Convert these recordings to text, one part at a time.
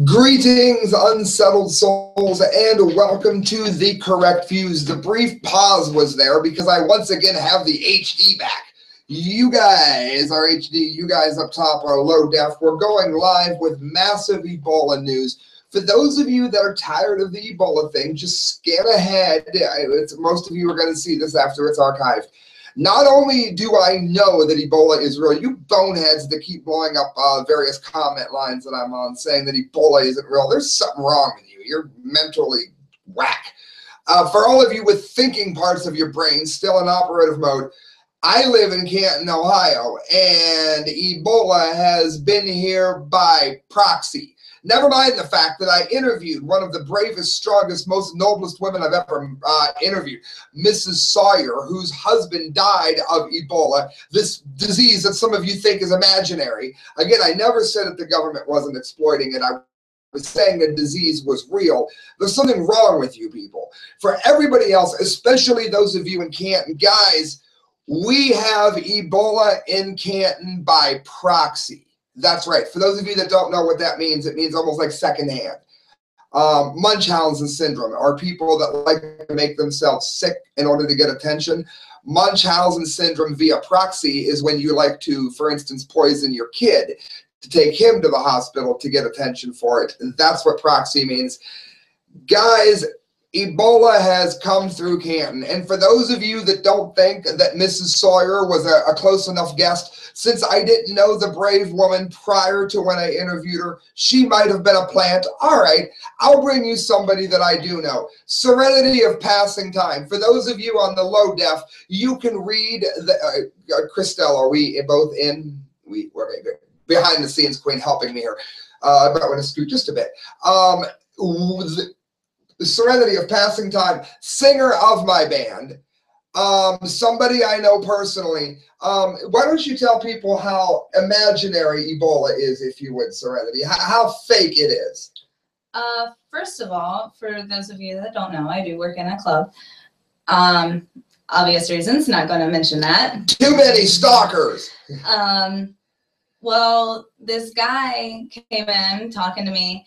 Greetings, unsettled souls, and welcome to The Correct Fuse. The brief pause was there because I once again have the HD back. You guys are HD, you guys up top are low def. We're going live with massive Ebola news. For those of you that are tired of the Ebola thing, just scan ahead. Most of you are going to see this after it's archived. Not only do I know that Ebola is real, you boneheads that keep blowing up various comment lines that I'm on saying that Ebola isn't real, there's something wrong with you. You're mentally whack. For all of you with thinking parts of your brain still in operative mode, I live in Canton, Ohio, and Ebola has been here by proxy. Never mind the fact that I interviewed one of the bravest, strongest, most noblest women I've ever interviewed, Mrs. Sawyer, whose husband died of Ebola, this disease that some of you think is imaginary. Again, I never said that the government wasn't exploiting it. I was saying the disease was real. There's something wrong with you people. For everybody else, especially those of you in Canton, guys, we have Ebola in Canton by proxy. That's right. For those of you that don't know what that means, it means almost like secondhand. Munchausen syndrome are people that like to make themselves sick in order to get attention. Munchausen syndrome via proxy is when you like to, for instance, poison your kid to take him to the hospital to get attention for it. And that's what proxy means. Guys, Ebola has come through Canton. And for those of you that don't think that Mrs. Sawyer was a close enough guest, since I didn't know the brave woman prior to when I interviewed her, she might have been a plant. All right, I'll bring you somebody that I do know. Serenity of Passing Time. For those of you on the low def, you can read the Christelle, are we both in? We're good. Behind the scenes queen helping me here. I might want to scoot just a bit. The Serenity of Passing Time, singer of my band, somebody I know personally. Why don't you tell people how imaginary Ebola is, if you would, Serenity, how fake it is? First of all, for those of you that don't know, I do work in a club. Obvious reasons, not going to mention that. Too many stalkers. Well, this guy came in talking to me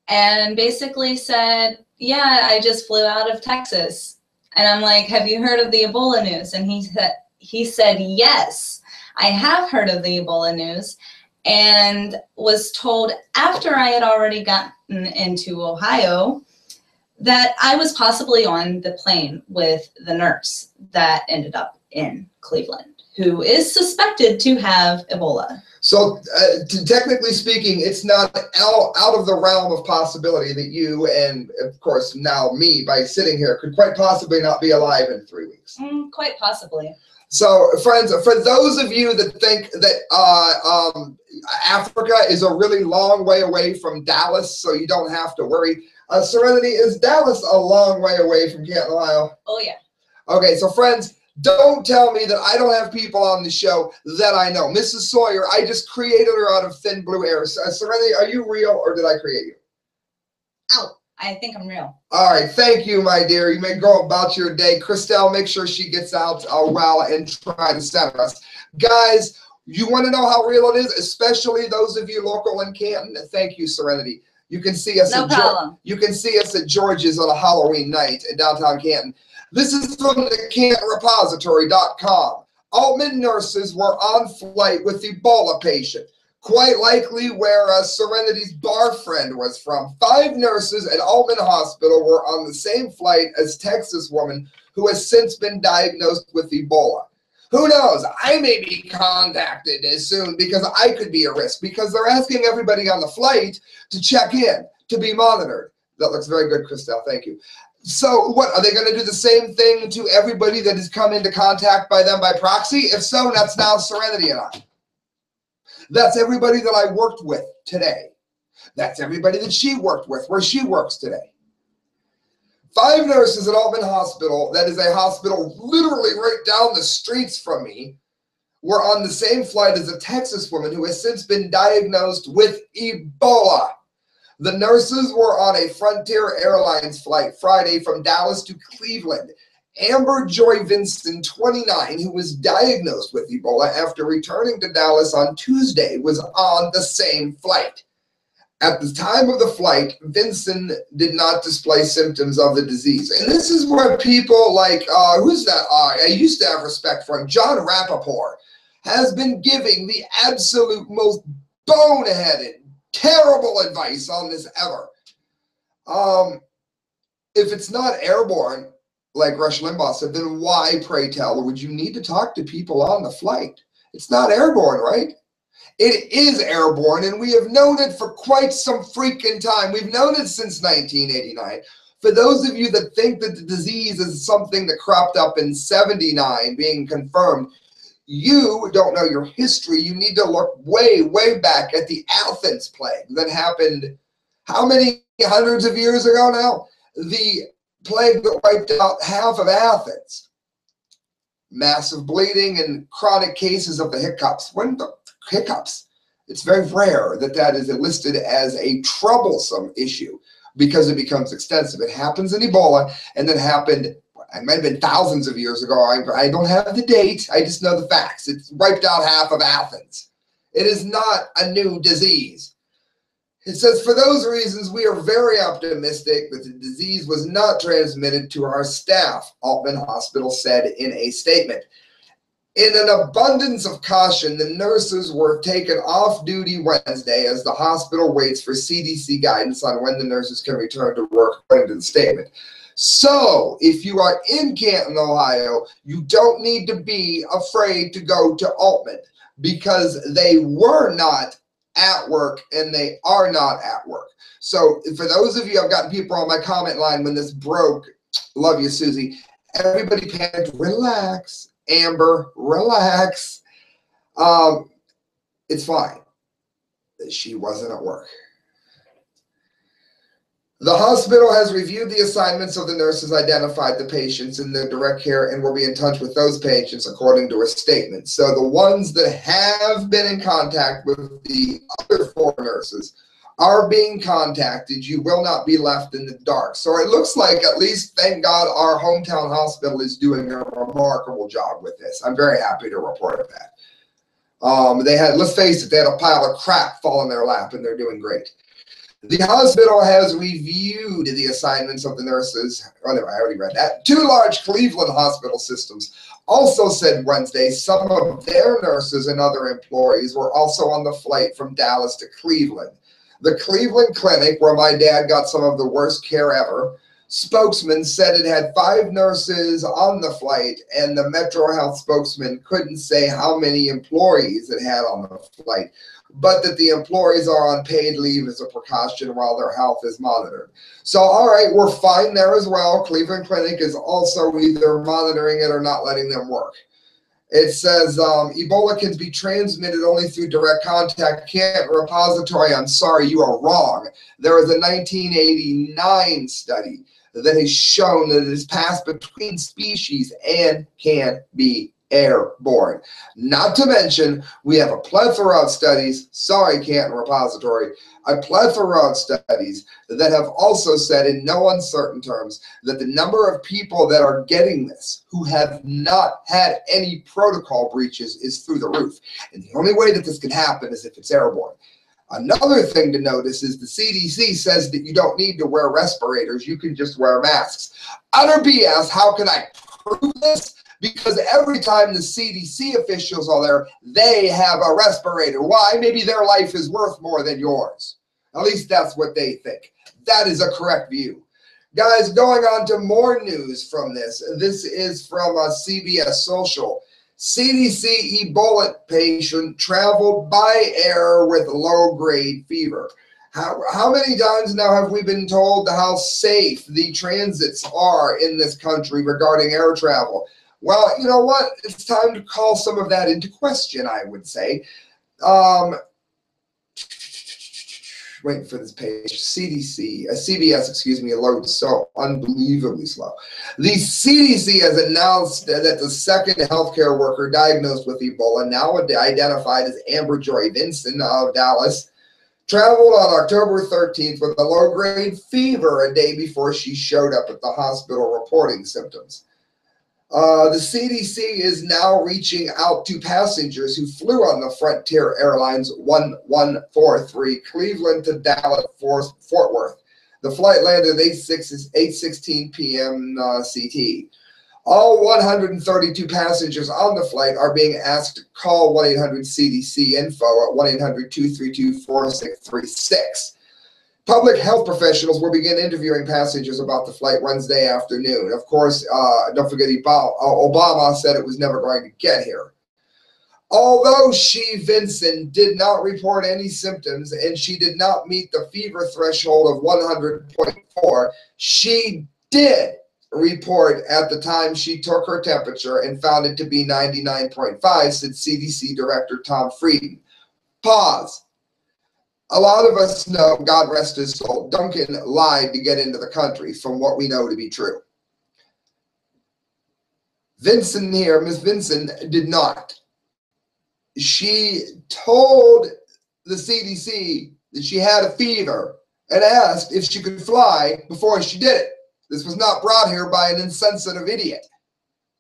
and basically said, yeah, I just flew out of Texas. And I'm like, have you heard of the Ebola news? And he said, yes, I have heard of the Ebola news, and was told after I had already gotten into Ohio that I was possibly on the plane with the nurse that ended up in Cleveland, who is suspected to have Ebola. So technically speaking, it's not out of the realm of possibility that you and, of course, now me, by sitting here, could quite possibly not be alive in 3 weeks. Quite possibly. So, friends, for those of you that think that Africa is a really long way away from Dallas, so you don't have to worry, Serenity, is Dallas a long way away from Canton, Ohio? Oh, yeah. Okay, so, friends, don't tell me that I don't have people on the show that I know. Mrs. Sawyer, I just created her out of thin blue air. Serenity, are you real or did I create you? Oh, I think I'm real. All right, thank you, my dear. You may go about your day. Christelle, make sure she gets out well and try to center us. Guys, you want to know how real it is, especially those of you local in Canton? Thank you, Serenity. You can see us. No problem. You can see us at George's on a Halloween night in downtown Canton. This is from the CantonRepository.com. Altman nurses were on flight with Ebola patient, quite likely where Serenity's bar friend was from. 5 nurses at Altman Hospital were on the same flight as Texas woman who has since been diagnosed with Ebola. Who knows? I may be contacted as soon because I could be a risk, because they're asking everybody on the flight to check in, to be monitored. That looks very good, Christelle. Thank you. So what, are they going to do the same thing to everybody that has come into contact by them by proxy? If so, that's now Serenity and I. That's everybody that I worked with today. That's everybody that she worked with, where she works today. 5 nurses at Altman Hospital, that is a hospital literally right down the streets from me, were on the same flight as a Texas woman who has since been diagnosed with Ebola. The nurses were on a Frontier Airlines flight Friday from Dallas to Cleveland. Amber Joy Vincent, 29, who was diagnosed with Ebola after returning to Dallas on Tuesday, was on the same flight. At the time of the flight, Vincent did not display symptoms of the disease. And this is where people like, who's that? I used to have respect for him. John Rappaport has been giving the absolute most boneheaded, terrible advice on this ever. If it's not airborne, like Rush Limbaugh said, then why, pray tell, would you need to talk to people on the flight? It's not airborne, right? It is airborne, and we have known it for quite some freaking time. We've known it since 1989. For those of you that think that the disease is something that cropped up in 79 being confirmed, you don't know your history. You need to look way, way back at the Athens plague that happened how many hundreds of years ago now? The plague that wiped out half of Athens. Massive bleeding and chronic cases of the hiccups. When the hiccups, it's very rare that that is listed as a troublesome issue because it becomes extensive. It happens in Ebola, and then happened, it might have been thousands of years ago. I don't have the date. I just know the facts. It's wiped out half of Athens. It is not a new disease. It says, for those reasons, we are very optimistic that the disease was not transmitted to our staff, Altman Hospital said in a statement. In an abundance of caution, the nurses were taken off duty Wednesday as the hospital waits for CDC guidance on when the nurses can return to work, according to the statement. So, if you are in Canton, Ohio, you don't need to be afraid to go to Altman because they were not at work and they are not at work. So, for those of you, I've gotten people on my comment line when this broke, love you, Susie, everybody panicked, relax. Amber, relax. It's fine. She wasn't at work. The hospital has reviewed the assignments of the nurses, identified the patients in their direct care, and will be in touch with those patients according to a statement. So the ones that have been in contact with the other 4 nurses are being contacted. You will not be left in the dark. So it looks like, at least, thank God, our hometown hospital is doing a remarkable job with this. I'm very happy to report that. They had, let's face it, they had a pile of crap fall in their lap, and they're doing great. The hospital has reviewed the assignments of the nurses. Oh, no, I already read that. 2 large Cleveland hospital systems also said Wednesday some of their nurses and other employees were also on the flight from Dallas to Cleveland. The Cleveland Clinic, where my dad got some of the worst care ever, spokesman said it had 5 nurses on the flight, and the Metro Health spokesman couldn't say how many employees it had on the flight, but that the employees are on paid leave as a precaution while their health is monitored. So, all right, we're fine there as well. Cleveland Clinic is also either monitoring it or not letting them work. It says Ebola can be transmitted only through direct contact. Can't repository. I'm sorry, you are wrong. There was a 1989 study that has shown that it is passed between species and can be airborne. Not to mention, we have a plethora of studies, sorry, Canton Repository, a plethora of studies that have also said in no uncertain terms that the number of people that are getting this who have not had any protocol breaches is through the roof. And the only way that this can happen is if it's airborne. Another thing to notice is the CDC says that you don't need to wear respirators. You can just wear masks. Utter BS. How can I prove this? Because every time the CDC officials are there, they have a respirator. Why? Maybe their life is worth more than yours. At least that's what they think. That is a correct view. Guys, going on to more news from this. This is from CBS Social. CDC Ebola patient traveled by air with low-grade fever. How many times now have we been told how safe the transits are in this country regarding air travel? Well, you know what? It's time to call some of that into question, I would say. Waiting for this page. CBS, excuse me, loads so unbelievably slow. The CDC has announced that the second healthcare worker diagnosed with Ebola, now identified as Amber Joy Vincent of Dallas, traveled on October 13th with a low-grade fever a day before she showed up at the hospital reporting symptoms. The CDC is now reaching out to passengers who flew on the Frontier Airlines 1143 Cleveland to Dallas Fort Worth. The flight landed at 8:16 p.m. CT. All 132 passengers on the flight are being asked to call 1-800-CDC-INFO at 1-800-232-4636. Public health professionals will begin interviewing passengers about the flight Wednesday afternoon. Of course, don't forget Obama said it was never going to get here. Although Vincent did not report any symptoms and she did not meet the fever threshold of 100.4, she did report at the time she took her temperature and found it to be 99.5, said CDC Director Tom Frieden. Pause. A lot of us know, God rest his soul, Duncan lied to get into the country from what we know to be true. Vincent here, Miss Vincent, did not. She told the CDC that she had a fever and asked if she could fly before she did it. This was not brought here by an insensitive idiot.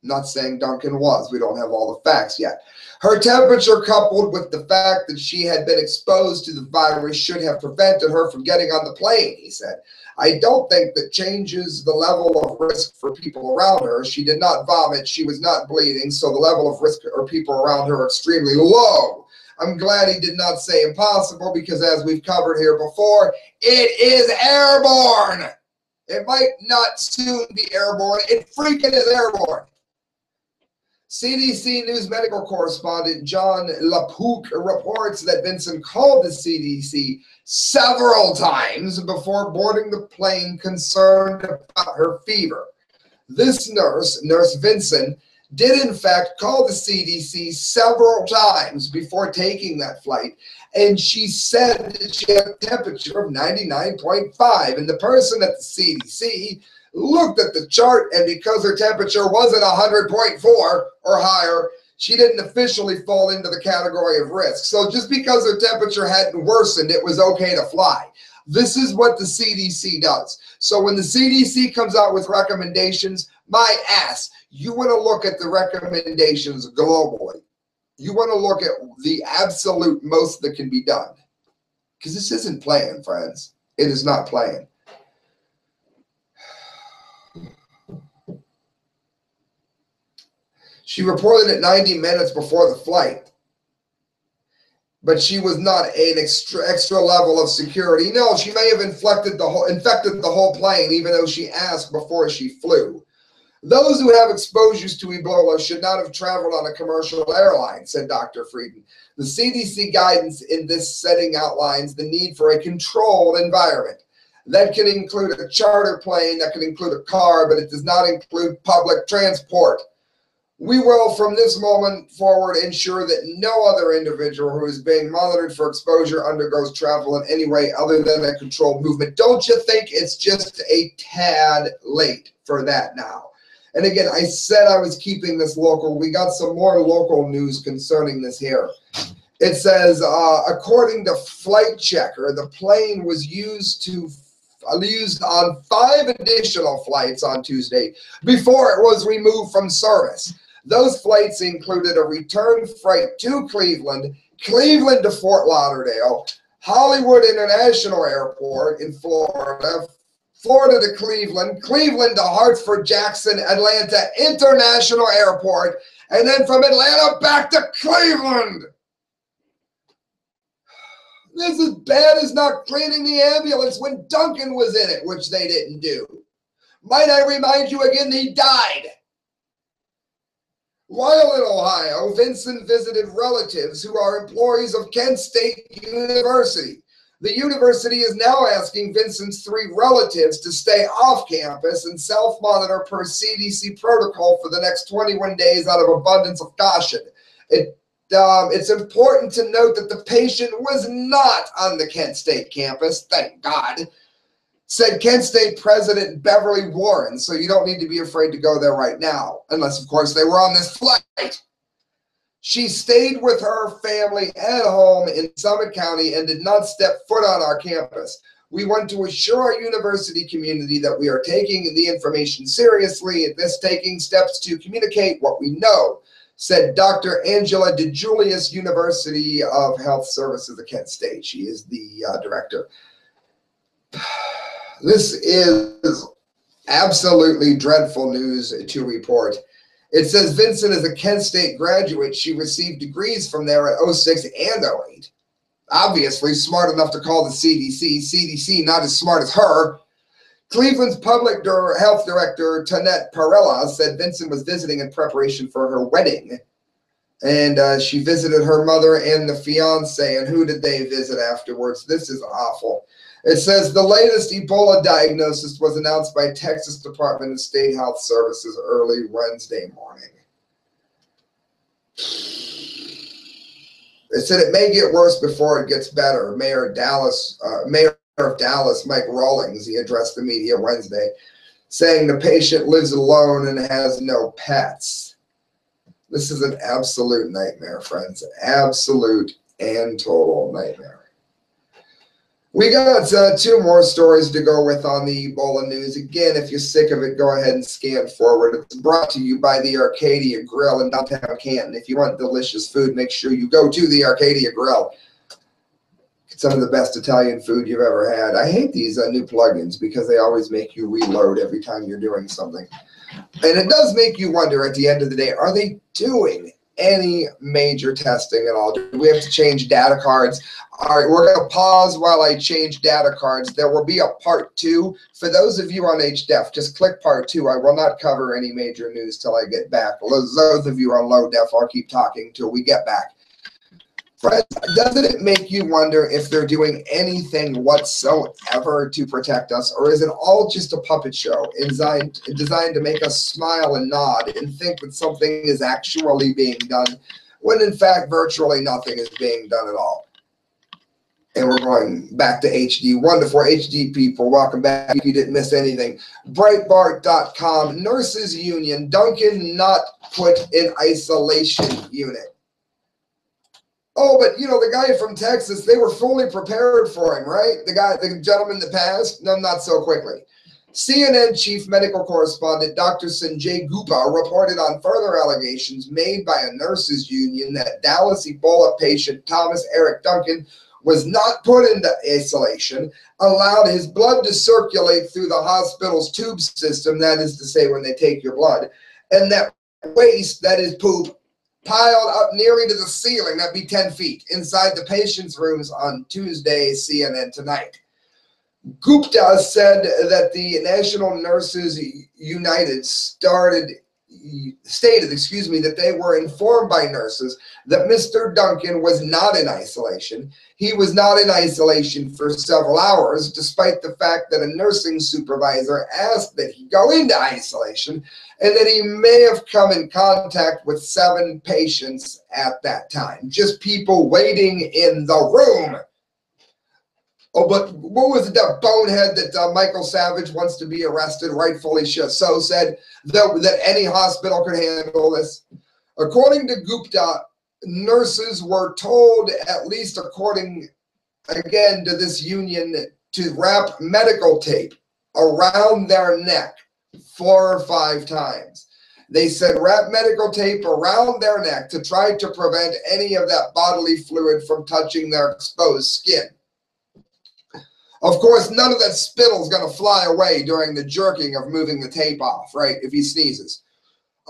I'm not saying Duncan was. We don't have all the facts yet. Her temperature, coupled with the fact that she had been exposed to the virus, should have prevented her from getting on the plane, he said. I don't think that changes the level of risk for people around her. She did not vomit. She was not bleeding, so the level of risk for people around her extremely low. I'm glad he did not say impossible because, as we've covered here before, it is airborne. It might not soon be airborne. It freaking is airborne. CDC News medical correspondent John LaPook reports that Vincent called the CDC several times before boarding the plane concerned about her fever. This nurse, Nurse Vincent, did in fact call the CDC several times before taking that flight, and she said that she had a temperature of 99.5, and the person at the CDC looked at the chart, and because her temperature wasn't 100.4 or higher, she didn't officially fall into the category of risk. So just because her temperature hadn't worsened, it was okay to fly. This is what the CDC does. So when the CDC comes out with recommendations, my ass, you want to look at the recommendations globally. You want to look at the absolute most that can be done. Because this isn't playing, friends. It is not playing. She reported it 90 minutes before the flight, but she was not an extra level of security. No, she may have infected the whole plane, even though she asked before she flew. Those who have exposures to Ebola should not have traveled on a commercial airline, said Dr. Frieden. The CDC guidance in this setting outlines the need for a controlled environment. That can include a charter plane, that can include a car, but it does not include public transport. We will, from this moment forward, ensure that no other individual who is being monitored for exposure undergoes travel in any way other than a controlled movement. Don't you think it's just a tad late for that now? And again, I said I was keeping this local. We got some more local news concerning this here. It says, according to Flight Checker, the plane was used on 5 additional flights on Tuesday before it was removed from service. Those flights included a return flight to Cleveland, Cleveland to Fort Lauderdale, Hollywood International Airport in Florida, Florida to Cleveland, Cleveland to Hartford, Jackson, Atlanta International Airport, and then from Atlanta back to Cleveland. This is bad as not cleaning the ambulance when Duncan was in it, which they didn't do. Might I remind you again, he died. While in Ohio, Vincent visited relatives who are employees of Kent State University. The university is now asking Vincent's 3 relatives to stay off campus and self-monitor per CDC protocol for the next 21 days out of abundance of caution. It's important to note that the patient was not on the Kent State campus, thank God, said Kent State President Beverly Warren, so you don't need to be afraid to go there right now, unless, of course, they were on this flight. She stayed with her family at home in Summit County and did not step foot on our campus. We want to assure our university community that we are taking the information seriously and taking steps to communicate what we know, said Dr. Angela DeJulius, University of Health Services at Kent State. She is the director. This is absolutely dreadful news to report. It says Vincent is a Kent State graduate. She received degrees from there at 06 and 08. Obviously smart enough to call the CDC. CDC not as smart as her. Cleveland's public health director, Tanette Parella, said Vincent was visiting in preparation for her wedding. And she visited her mother and the fiance. And who did they visit afterwards? This is awful. It says the latest Ebola diagnosis was announced by Texas Department of State Health Services early Wednesday morning. It said it may get worse before it gets better. Mayor of Dallas, Mike Rawlings, he addressed the media Wednesday, saying the patient lives alone and has no pets. This is an absolute nightmare, friends. Absolute and total nightmare. We got two more stories to go with on the Ebola news. Again, if you're sick of it, go ahead and scan forward. It's brought to you by the Arcadia Grill in downtown Canton. If you want delicious food, make sure you go to the Arcadia Grill. Get some of the best Italian food you've ever had. I hate these new plugins because they always make you reload every time you're doing something. And it does make you wonder at the end of the day, are they doing any major testing at all? Do we have to change data cards? All right, we're going to pause while I change data cards. There will be a part 2. For those of you on HDEF, just click part 2. I will not cover any major news till I get back. Those of you on low def, I'll keep talking till we get back. Friends, doesn't it make you wonder if they're doing anything whatsoever to protect us, or is it all just a puppet show designed to make us smile and nod and think that something is actually being done, when in fact virtually nothing is being done at all? And we're going back to HD. 1 to 4 HD people, welcome back if you didn't miss anything. Breitbart.com, Nurses Union, Duncan not put in isolation unit. Oh, but you know, the guy from Texas, they were fully prepared for him, right? The gentleman that passed? No, not so quickly. CNN chief medical correspondent Dr. Sanjay Gupta reported on further allegations made by a nurses union that Dallas Ebola patient Thomas Eric Duncan was not put into isolation, allowed his blood to circulate through the hospital's tube system, that is to say when they take your blood, and that waste, that is poop, piled up nearly to the ceiling, that'd be 10 feet, inside the patient's rooms on Tuesday, CNN Tonight. Gupta said that the National Nurses United stated that they were informed by nurses that Mr. Duncan was not in isolation. He was not in isolation for several hours, despite the fact that a nursing supervisor asked that he go into isolation, and that he may have come in contact with 7 patients at that time. Just people waiting in the room. Oh, but what was it, that bonehead that Michael Savage wants to be arrested, rightfully so, said that any hospital could handle this? According to Gupta, nurses were told, at least according, again, to this union, to wrap medical tape around their neck 4 or 5 times. They said wrap medical tape around their neck to try to prevent any of that bodily fluid from touching their exposed skin. Of course, none of that spittle is going to fly away during the jerking of moving the tape off, right, if he sneezes.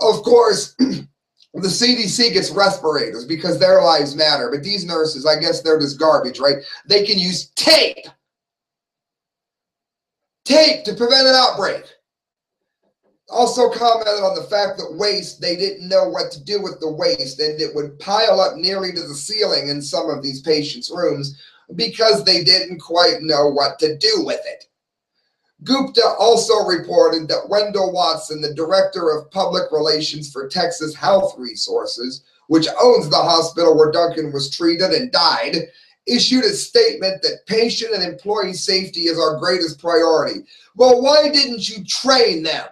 Of course, the CDC gets respirators because their lives matter, but these nurses, I guess they're just garbage, right? They can use tape to prevent an outbreak. Also commented on the fact that waste, they didn't know what to do with the waste, and it would pile up nearly to the ceiling in some of these patients' rooms because they didn't quite know what to do with it. Gupta also reported that Wendell Watson, the director of public relations for Texas Health Resources, which owns the hospital where Duncan was treated and died, issued a statement that patient and employee safety is our greatest priority. Well, why didn't you train them?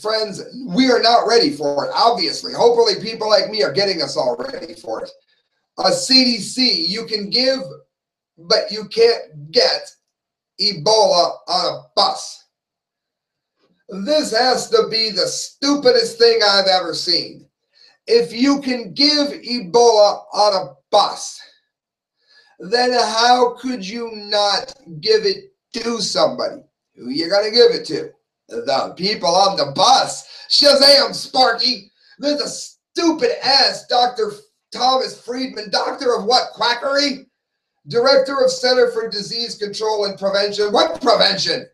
Friends, we are not ready for it, obviously. Hopefully people like me are getting us all ready for it. A CDC, you can give but you can't get Ebola on a bus. This has to be the stupidest thing I've ever seen. If you can give Ebola on a bus, then how could you not give it to somebody? Who you gonna give it to? The people on the bus. Shazam, Sparky! There's a stupid ass Dr. Thomas Friedman, doctor of what, quackery? Director of Center for Disease Control and Prevention. What prevention?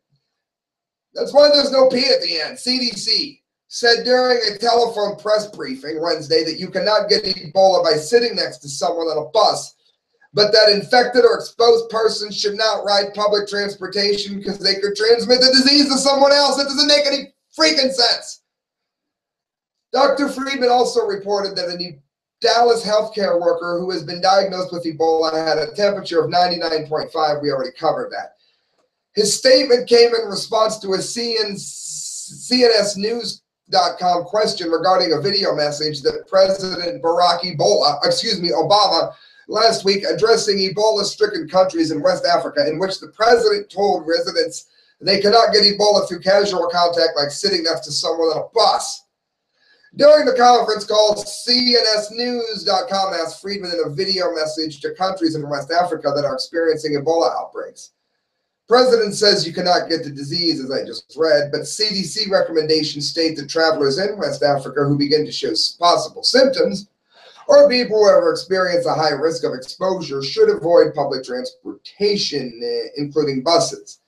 That's why there's no P at the end. CDC said during a telephone press briefing Wednesday that you cannot get Ebola by sitting next to someone on a bus, but that infected or exposed persons should not ride public transportation because they could transmit the disease to someone else. That doesn't make any freaking sense. Dr. Friedman also reported that a Dallas healthcare worker who has been diagnosed with Ebola had a temperature of 99.5. We already covered that. His statement came in response to a CNSnews.com question regarding a video message that President Obama last week addressing Ebola-stricken countries in West Africa, in which the president told residents they cannot get Ebola through casual contact like sitting next to someone on a bus. During the conference call, CNSnews.com asked Friedman in a video message to countries in West Africa that are experiencing Ebola outbreaks. President says you cannot get the disease, as I just read, but CDC recommendations state that travelers in West Africa who begin to show possible symptoms or people who have experienced a high risk of exposure should avoid public transportation, including buses.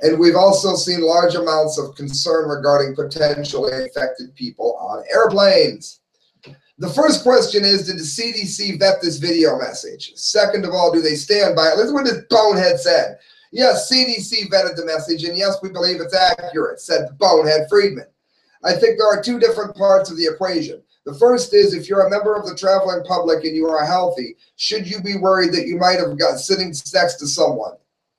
And we've also seen large amounts of concern regarding potentially infected people on airplanes. The first question is, did the CDC vet this video message? Second of all, do they stand by it? Listen to what this bonehead said. Yes, CDC vetted the message, and yes, we believe it's accurate, said the bonehead Friedman. I think there are two different parts of the equation. The first is, if you're a member of the traveling public and you are healthy, should you be worried that you might have got sitting next to someone?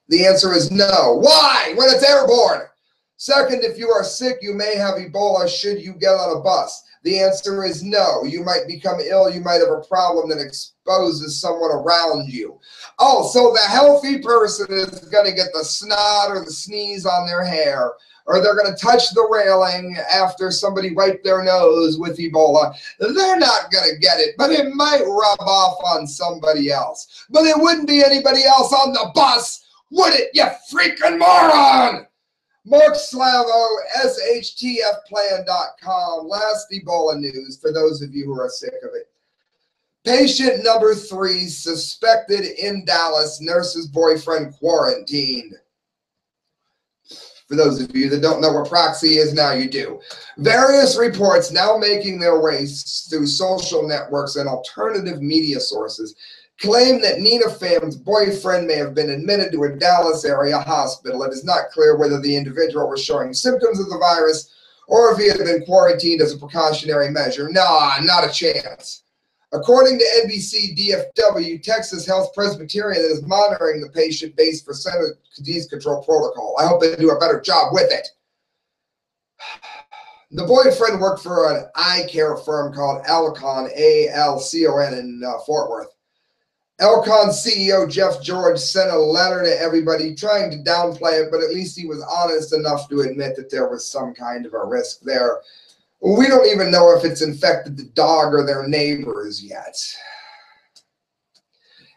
The answer is no. Why? When it's airborne. Second, if you are sick, you may have Ebola should you get on a bus. The answer is no. You might become ill. You might have a problem that exposes someone around you. Oh, so the healthy person is going to get the snot or the sneeze on their hair, or they're going to touch the railing after somebody wiped their nose with Ebola. They're not going to get it, but it might rub off on somebody else. But it wouldn't be anybody else on the bus, would it, you freaking moron? Mark Slavo, shtfplan.com. Last Ebola news for those of you who are sick of it. Patient number 3 suspected in Dallas, nurse's boyfriend quarantined. For those of you that don't know what proxy is, now you do. Various reports now making their way through social networks and alternative media sources claim that Nina Pham's boyfriend may have been admitted to a Dallas area hospital. It is not clear whether the individual was showing symptoms of the virus or if he had been quarantined as a precautionary measure. Nah, not a chance. According to NBC DFW, Texas Health Presbyterian is monitoring the patient based for Center Disease Control Protocol. I hope they do a better job with it. The boyfriend worked for an eye care firm called Alcon, A-L-C-O-N, in Fort Worth. Alcon CEO Jeff George sent a letter to everybody trying to downplay it, but at least he was honest enough to admit that there was some kind of a risk there. We don't even know if it's infected the dog or their neighbors yet.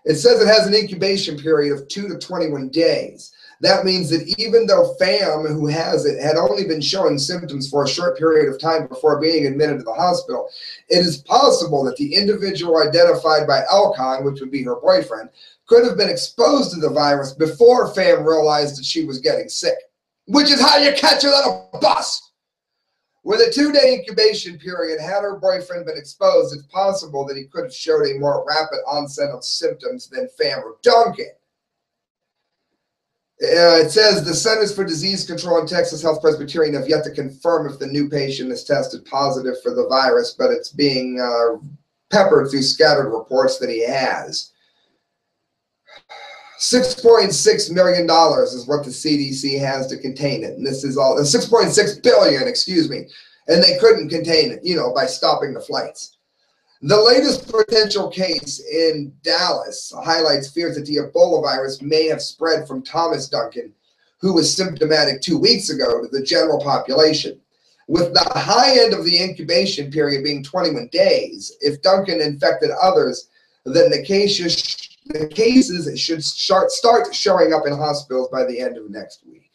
It says it has an incubation period of 2 to 21 days. That means that even though Pham, who has it, had only been showing symptoms for a short period of time before being admitted to the hospital, it is possible that the individual identified by Alcon, which would be her boyfriend, could have been exposed to the virus before Pham realized that she was getting sick, which is how you catch it on a bus. With a 2-day incubation period, had her boyfriend been exposed, it's possible that he could have showed a more rapid onset of symptoms than Pham or Duncan. It says the Centers for Disease Control and Texas Health Presbyterian have yet to confirm if the new patient is tested positive for the virus, but it's being peppered through scattered reports that he has. $6.6 million is what the CDC has to contain it. And this is all, $6.6 billion, excuse me. And they couldn't contain it, by stopping the flights. The latest potential case in Dallas highlights fears that the Ebola virus may have spread from Thomas Duncan, who was symptomatic 2 weeks ago, to the general population. With the high end of the incubation period being 21 days, if Duncan infected others, then the cases should start showing up in hospitals by the end of next week.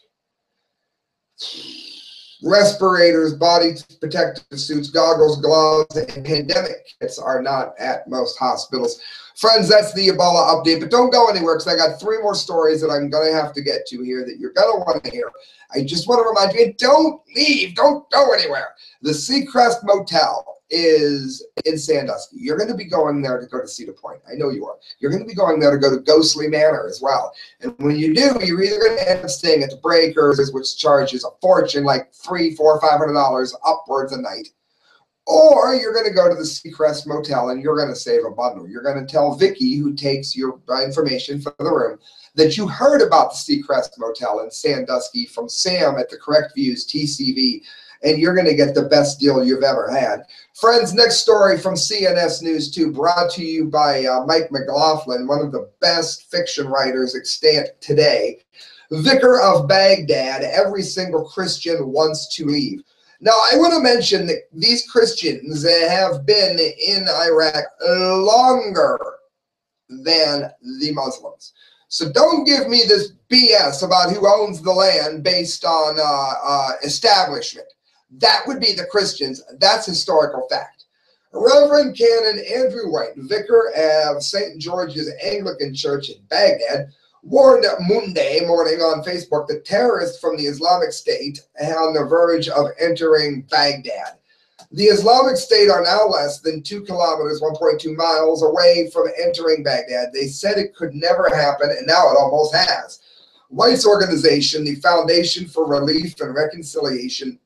Respirators, body protective suits, goggles, gloves, and pandemic kits are not at most hospitals. Friends, that's the Ebola update, but don't go anywhere because I got 3 more stories that I'm going to have to get to here that you're going to want to hear. I just want to remind you, don't leave, don't go anywhere. The Seacrest Motel is in Sandusky. You're going to be going there to go to Cedar Point. I know you are. You're going to be going there to go to Ghostly Manor as well. And when you do, you're either going to end up staying at the Breakers, which charges a fortune, like $300, $400, $500 upwards a night. Or you're going to go to the Seacrest Motel and you're going to save a bundle. You're going to tell Vicky, who takes your information for the room, that you heard about the Seacrest Motel in Sandusky from Sam at the Correct Views TCV, and you're going to get the best deal you've ever had. Friends, next story from CNS News 2, brought to you by Mike McLaughlin, one of the best fiction writers extant today. Vicar of Baghdad, every single Christian wants to leave. Now, I want to mention that these Christians have been in Iraq longer than the Muslims. So don't give me this BS about who owns the land based on establishment. That would be the Christians. That's historical fact. Reverend Canon Andrew White, vicar of St. George's Anglican Church in Baghdad, warned Monday morning on Facebook that terrorists from the Islamic State are on the verge of entering Baghdad. The Islamic State are now less than 2 kilometers, 1.2 miles away from entering Baghdad. They said it could never happen, and now it almost has. White's organization, the Foundation for Relief and Reconciliation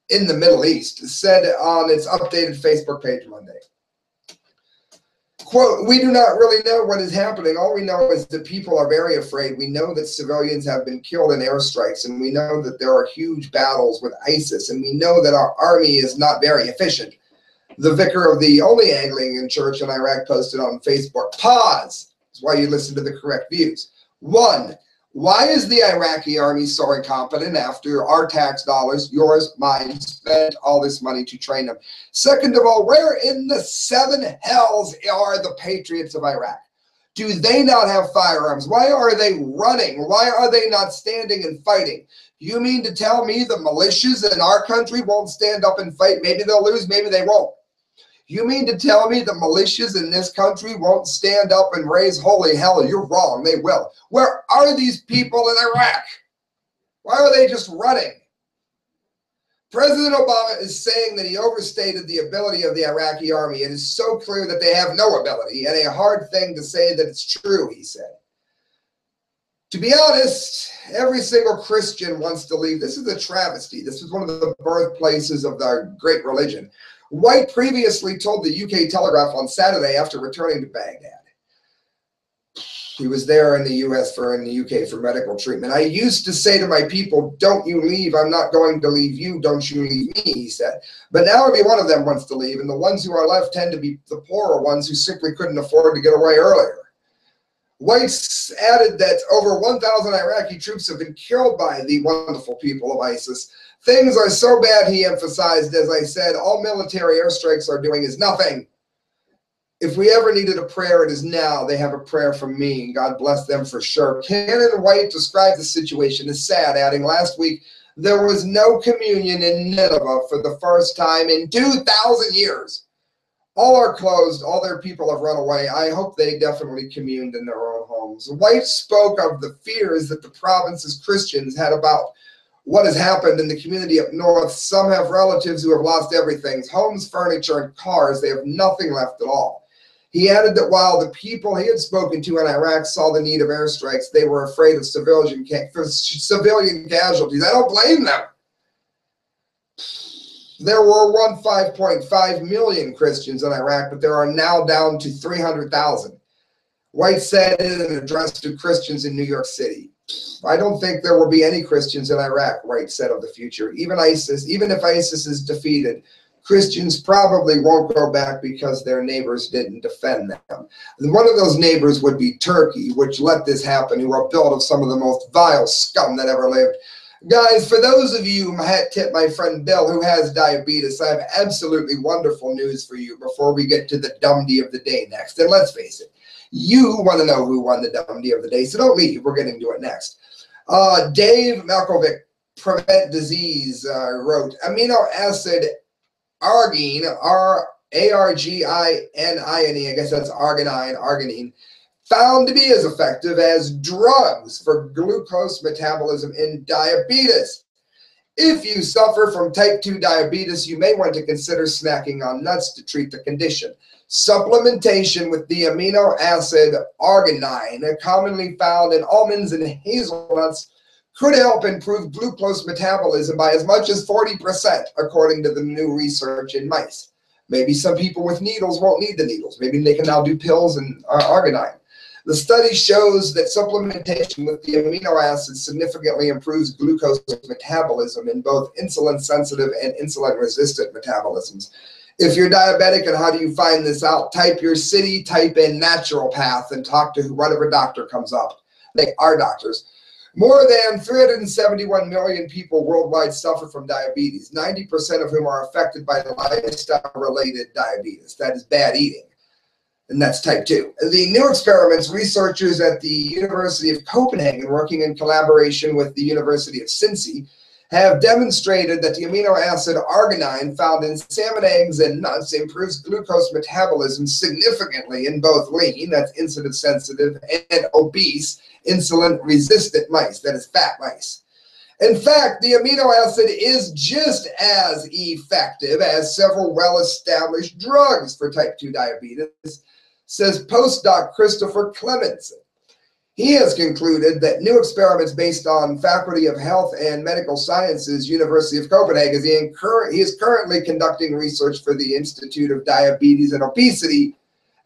in the Middle East, said on its updated Facebook page Monday, quote, "We do not really know what is happening. All we know is that people are very afraid. We know that civilians have been killed in airstrikes, and we know that there are huge battles with ISIS, and we know that our army is not very efficient." The vicar of the only Anglican church in Iraq posted on Facebook, pause. That's why you listen to the Correct Views. 1, why is the Iraqi army so incompetent after our tax dollars, yours, mine, spent all this money to train them? Second of all, where in the 7 hells are the patriots of Iraq? Do they not have firearms? Why are they running? Why are they not standing and fighting? You mean to tell me the militias in our country won't stand up and fight? Maybe they'll lose, maybe they won't. You mean to tell me the militias in this country won't stand up and raise holy hell? You're wrong, they will. Where are these people in Iraq? Why are they just running? President Obama is saying that he overstated the ability of the Iraqi army. It is so clear that they have no ability, and a hard thing to say that it's true, he said. To be honest, every single Christian wants to leave. This is a travesty. This is one of the birthplaces of our great religion. White previously told the UK Telegraph on Saturday after returning to Baghdad. He was there in the UK for medical treatment. "I used to say to my people, don't you leave. I'm not going to leave you. Don't you leave me," he said. "But now every one of them wants to leave, and the ones who are left tend to be the poorer ones who simply couldn't afford to get away earlier." White added that over 1,000 Iraqi troops have been killed by the wonderful people of ISIS. "Things are so bad," he emphasized, "as I said, all military airstrikes are doing is nothing. If we ever needed a prayer, it is now. They have a prayer from me, and God bless them for sure." Canon White described the situation as sad, adding, "Last week, there was no communion in Nineveh for the first time in 2,000 years. All are closed. All their people have run away. I hope they definitely communed in their own homes." White spoke of the fears that the province's Christians had about what has happened in the community up north. Some have relatives who have lost everything, homes, furniture, and cars. They have nothing left at all. He added that while the people he had spoken to in Iraq saw the need of airstrikes, they were afraid of civilian casualties. I don't blame them. There were 5.5 million Christians in Iraq, but there are now down to 300,000. White said in an address to Christians in New York City. "I don't think there will be any Christians in Iraq," White said of the future. Even if ISIS is defeated, Christians probably won't go back because their neighbors didn't defend them. And one of those neighbors would be Turkey, which let this happen, who are built of some of the most vile scum that ever lived. Guys, for those of you, my hat tip my friend Bill, who has diabetes, I have absolutely wonderful news for you before we get to the dumbdee of the day next. And let's face it, you want to know who won the dumbdee of the day, so don't leave. We're getting to it next. Dave Malkovic, Prevent Disease, wrote, amino acid arginine, A-R-G-I-N-I-N-E, I guess that's arginine, found to be as effective as drugs for glucose metabolism in diabetes. If you suffer from type 2 diabetes, you may want to consider snacking on nuts to treat the condition. Supplementation with the amino acid arginine, commonly found in almonds and hazelnuts, could help improve glucose metabolism by as much as 40%, according to the new research in mice. Maybe some people with needles won't need the needles. Maybe they can now do pills and arginine. The study shows that supplementation with the amino acids significantly improves glucose metabolism in both insulin-sensitive and insulin-resistant metabolisms. If you're diabetic and how do you find this out, type your city, type in naturopath, and talk to whatever doctor comes up. They are doctors. More than 371 million people worldwide suffer from diabetes, 90% of whom are affected by lifestyle-related diabetes. That is bad eating. And that's type 2. The new experiments, researchers at the University of Copenhagen, working in collaboration with the University of Cincy, have demonstrated that the amino acid arginine found in salmon, eggs, and nuts improves glucose metabolism significantly in both lean, that's insulin-sensitive, and obese, insulin-resistant mice, that is fat mice. In fact, the amino acid is just as effective as several well-established drugs for type 2 diabetes, says postdoc Christopher Clemenson. He has concluded that new experiments based on Faculty of Health and Medical Sciences, University of Copenhagen, he is currently conducting research for the Institute of Diabetes and Obesity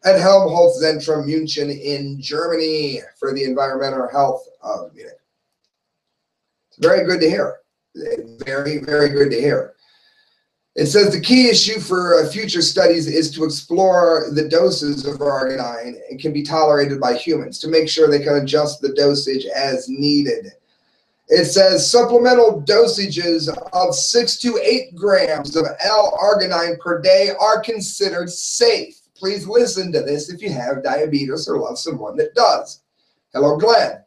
at Helmholtz-Zentrum München in Germany for the environmental health of Munich. It's very good to hear. Very, very good to hear. It says the key issue for future studies is to explore the doses of arginine and can be tolerated by humans to make sure they can adjust the dosage as needed. It says supplemental dosages of 6 to 8 grams of L-arginine per day are considered safe. Please listen to this if you have diabetes or love someone that does. Hello, Glenn.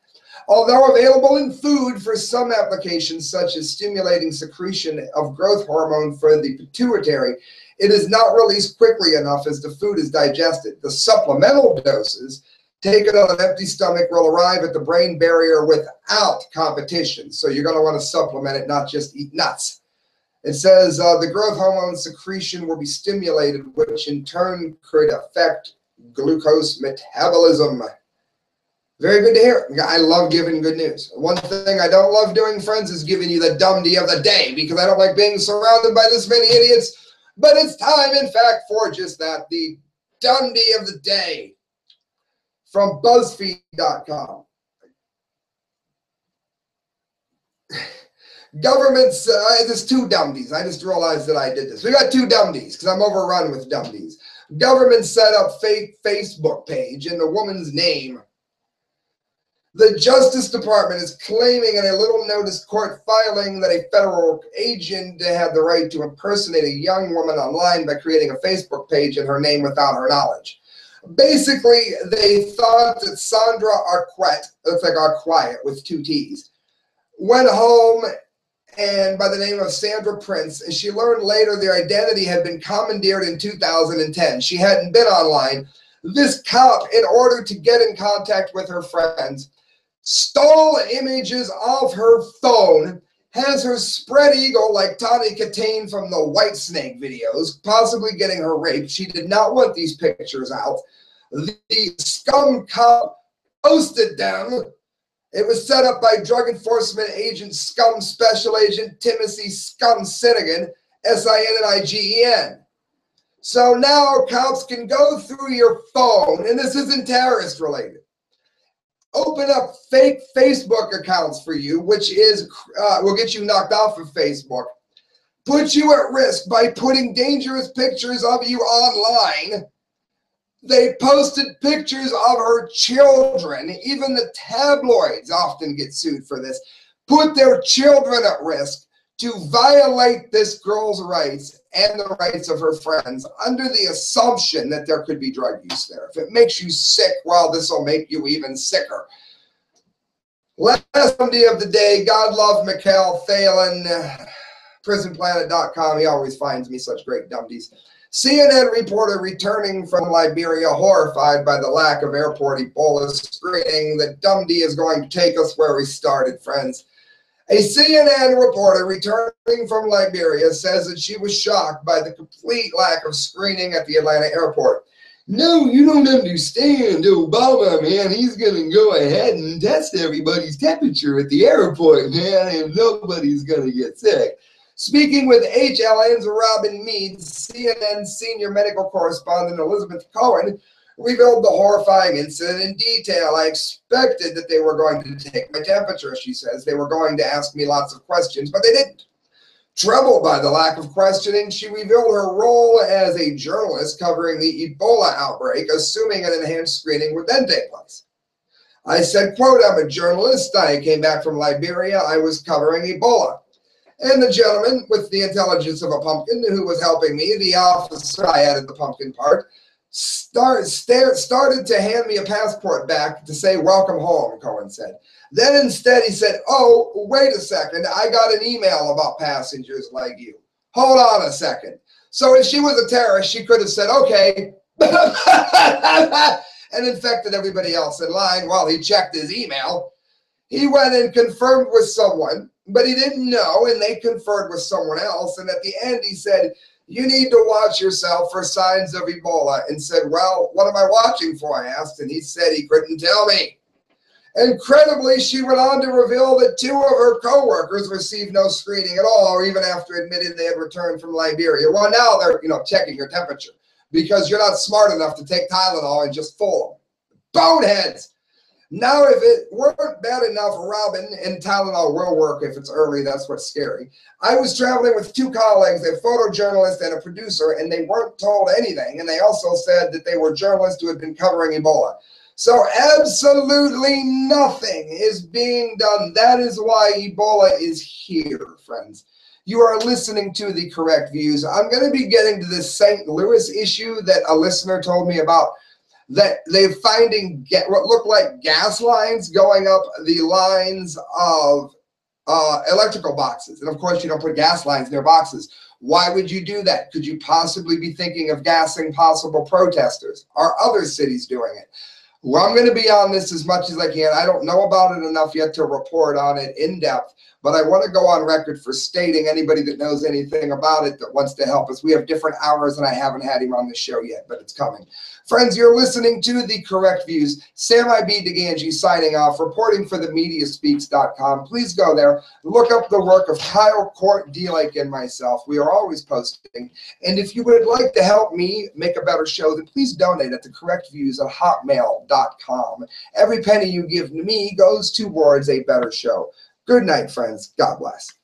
Although available in food for some applications, such as stimulating secretion of growth hormone for the pituitary, it is not released quickly enough as the food is digested. The supplemental doses taken on an empty stomach will arrive at the brain barrier without competition. So you're going to want to supplement it, not just eat nuts. It says the growth hormone secretion will be stimulated, which in turn could affect glucose metabolism. Very good to hear. I love giving good news. One thing I don't love doing, friends, is giving you the dumbdee of the day because I don't like being surrounded by this many idiots. But it's time, in fact, for just that, the dumbdee of the day from BuzzFeed.com. Governments, there's 2 dumbdees. I just realized that I did this. We got 2 dumbdees because I'm overrun with dumbdees. Government set up fake Facebook page in the woman's name. The Justice Department is claiming in a little notice court filing that a federal agent had the right to impersonate a young woman online by creating a Facebook page in her name without her knowledge. Basically, they thought that Sandra Arquette, looks like Arquiet with 2 T's, went home and by the name of Sandra Prince, and she learned later their identity had been commandeered in 2010. She hadn't been online. This cop, in order to get in contact with her friends, stole images of her phone, has her spread eagle like Tawny Katane from the Whitesnake videos, possibly getting her raped. She did not want these pictures out. The scum cop posted them. It was set up by Drug Enforcement Agent Scum Special Agent Timothy Scum Sinnigan, S-I-N-N-I-G-E-N. So now cops can go through your phone, and this isn't terrorist related. Open up fake Facebook accounts for you, which is will get you knocked off of Facebook. put you at risk by putting dangerous pictures of you online. They posted pictures of her children. Even the tabloids often get sued for this. Put their children at risk to violate this girl's rights and the rights of her friends under the assumption that there could be drug use there. If it makes you sick, well, this will make you even sicker. Last Monday of the day, God love Mikhail Thalen, prisonplanet.com. He always finds me such great dumbdees. CNN reporter returning from Liberia, horrified by the lack of airport Ebola screening. The dumbdee is going to take us where we started, friends. A CNN reporter returning from Liberia says that she was shocked by the complete lack of screening at the Atlanta airport. No, you don't understand. Obama, man, he's going to go ahead and test everybody's temperature at the airport, man, and nobody's going to get sick. Speaking with HLN's Robin Mead, CNN senior medical correspondent Elizabeth Cohen revealed the horrifying incident in detail. I expected that they were going to take my temperature, she says. They were going to ask me lots of questions, but they didn't. Troubled by the lack of questioning, she revealed her role as a journalist covering the Ebola outbreak, assuming an enhanced screening would then take place. I said, quote, I'm a journalist. I came back from Liberia. I was covering Ebola. And the gentleman with the intelligence of a pumpkin who was helping me, the officer, I added the pumpkin part, started to hand me a passport back to say, welcome home, Cohen said. Then instead he said, oh, wait a second, I got an email about passengers like you. Hold on a second. So if she was a terrorist, she could have said, okay, and infected everybody else in line while he checked his email. He went and confirmed with someone, but he didn't know, and they conferred with someone else. And at the end, he said, you need to watch yourself for signs of Ebola, and said, well, what am I watching for, I asked, and he said he couldn't tell me. Incredibly, she went on to reveal that 2 of her co-workers received no screening at all, or even after admitting they had returned from Liberia. Well, now they're, checking your temperature because you're not smart enough to take Tylenol and just fool them. Boneheads! Now, if it weren't bad enough, Robin, and Tylenol will work if it's early, that's what's scary. I was traveling with 2 colleagues, a photojournalist and a producer, and they weren't told anything. And they also said that they were journalists who had been covering Ebola. So absolutely nothing is being done. That is why Ebola is here, friends. You are listening to the correct views. I'm going to be getting to this St. Louis issue that a listener told me about, that they're finding what look like gas lines going up the lines of electrical boxes. And of course, you don't put gas lines near boxes. Why would you do that? Could you possibly be thinking of gassing possible protesters? Are other cities doing it? Well, I'm going to be on this as much as I can. I don't know about it enough yet to report on it in depth, but I want to go on record for stating anybody that knows anything about it that wants to help us. We have different hours, and I haven't had him on the show yet, but it's coming. Friends, you're listening to The Correct Views. Sam I.B. DeGangi signing off, reporting for themediaspeaks.com. Please go there. Look up the work of Kyle Court, D-Lake, and myself. We are always posting. And if you would like to help me make a better show, then please donate at thecorrectviews@hotmail.com. Every penny you give to me goes towards a better show. Good night, friends. God bless.